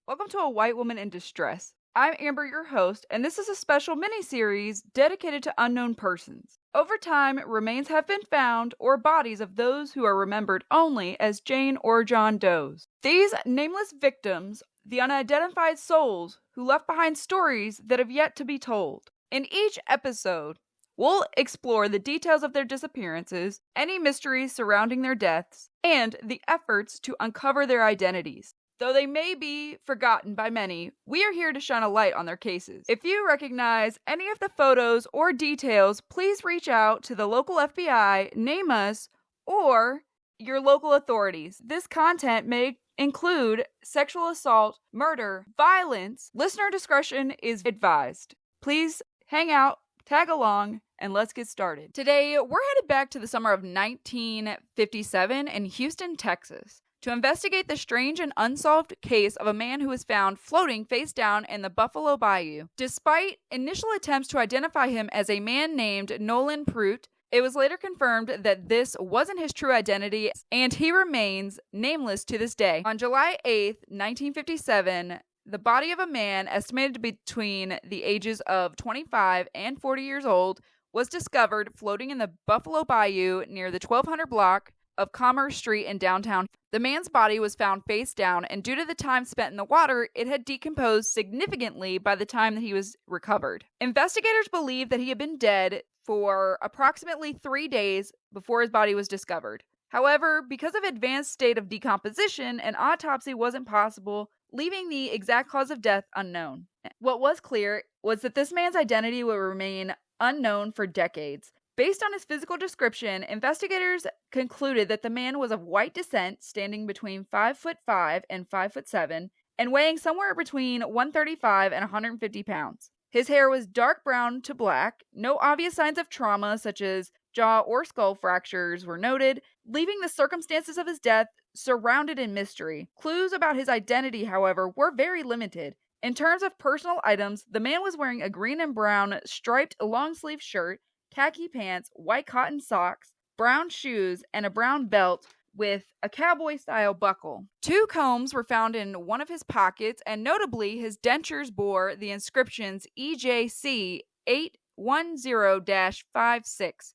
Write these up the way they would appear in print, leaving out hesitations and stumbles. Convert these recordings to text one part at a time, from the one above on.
Welcome to A White Woman in Distress. I'm Amber, your host, and this is a special mini-series dedicated to unknown persons. Over time, remains have been found, or bodies of those who are remembered only as Jane or John Does. These nameless victims, the unidentified souls who left behind stories that have yet to be told. In each episode, we'll explore the details of their disappearances, any mysteries surrounding their deaths, and the efforts to uncover their identities. Though they may be forgotten by many, we are here to shine a light on their cases. If you recognize any of the photos or details, please reach out to the local FBI, NamUs, or your local authorities. This content may include sexual assault, murder, violence. Listener discretion is advised. Please hang out, tag along, and let's get started. Today, we're headed back to the summer of 1957 in Houston, Texas, to investigate the strange and unsolved case of a man who was found floating face down in the Buffalo Bayou. Despite initial attempts to identify him as a man named Nolan Pruitt, it was later confirmed that this wasn't his true identity, and he remains nameless to this day. On July 8th, 1957, the body of a man estimated to be between the ages of 25 and 40 years old was discovered floating in the Buffalo Bayou near the 1200 block of Commerce Street in downtown. The man's body was found face down, and due to the time spent in the water, it had decomposed significantly by the time that he was recovered. Investigators believe that he had been dead for approximately 3 days before his body was discovered. However, because of advanced state of decomposition, an autopsy wasn't possible, leaving the exact cause of death unknown. What was clear was that this man's identity would remain unknown for decades. Based on his physical description, investigators concluded that the man was of white descent, standing between 5'5" and 5'7", and weighing somewhere between 135 and 150 pounds. His hair was dark brown to black. No obvious signs of trauma, such as jaw or skull fractures, were noted, leaving the circumstances of his death surrounded in mystery. Clues about his identity, however, were very limited. In terms of personal items, the man was wearing a green and brown striped long-sleeve shirt, khaki pants, white cotton socks, brown shoes, and a brown belt with a cowboy-style buckle. 2 combs were found in one of his pockets, and notably, his dentures bore the inscriptions EJC 810-56,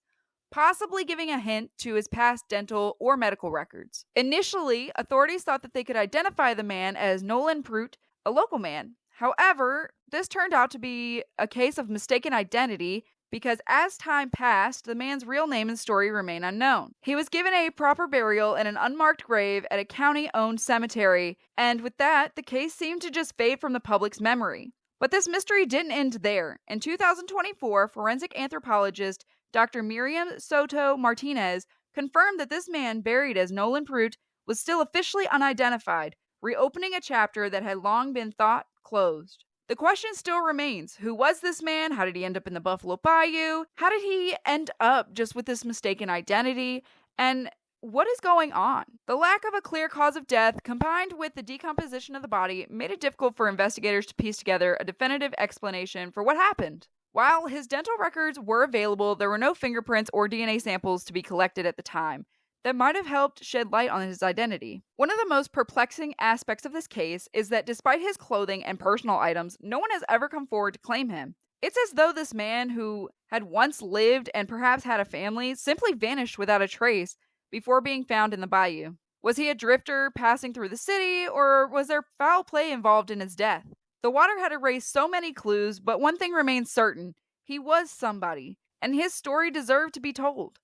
possibly giving a hint to his past dental or medical records. Initially, authorities thought that they could identify the man as Nolan Pruitt, a local man. However, this turned out to be a case of mistaken identity, because as time passed, the man's real name and story remain unknown. He was given a proper burial in an unmarked grave at a county-owned cemetery, and with that, the case seemed to just fade from the public's memory. But this mystery didn't end there. In 2024, forensic anthropologist Dr. Miriam Soto Martinez confirmed that this man, buried as Nolan Pruitt, was still officially unidentified, reopening a chapter that had long been thought closed. The question still remains, who was this man? How did he end up in the Buffalo Bayou? How did he end up just with this mistaken identity? And what is going on? The lack of a clear cause of death, combined with the decomposition of the body, made it difficult for investigators to piece together a definitive explanation for what happened. While his dental records were available, there were no fingerprints or DNA samples to be collected at the time that might have helped shed light on his identity. One of the most perplexing aspects of this case is that despite his clothing and personal items, no one has ever come forward to claim him. It's as though this man, who had once lived and perhaps had a family, simply vanished without a trace before being found in the bayou. Was he a drifter passing through the city, or was there foul play involved in his death? The water had erased so many clues, but one thing remains certain: he was somebody, and his story deserved to be told.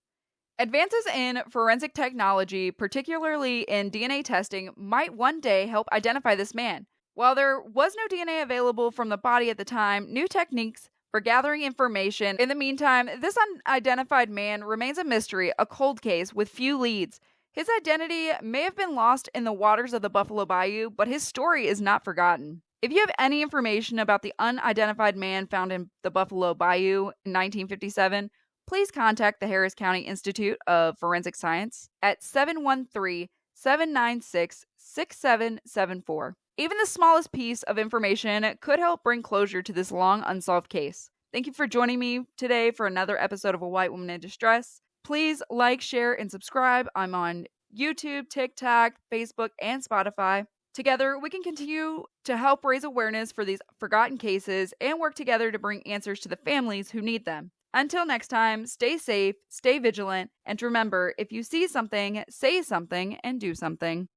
Advances in forensic technology, particularly in DNA testing, might one day help identify this man. While there was no DNA available from the body at the time, new techniques for gathering information. In the meantime, this unidentified man remains a mystery, a cold case with few leads. His identity may have been lost in the waters of the Buffalo Bayou, but his story is not forgotten. If you have any information about the unidentified man found in the Buffalo Bayou in 1957, please contact the Harris County Institute of Forensic Science at 713-796-6774. Even the smallest piece of information could help bring closure to this long unsolved case. Thank you for joining me today for another episode of A White Woman in Distress. Please like, share, and subscribe. I'm on YouTube, TikTok, Facebook, and Spotify. Together, we can continue to help raise awareness for these forgotten cases and work together to bring answers to the families who need them. Until next time, stay safe, stay vigilant, and remember, if you see something, say something and do something.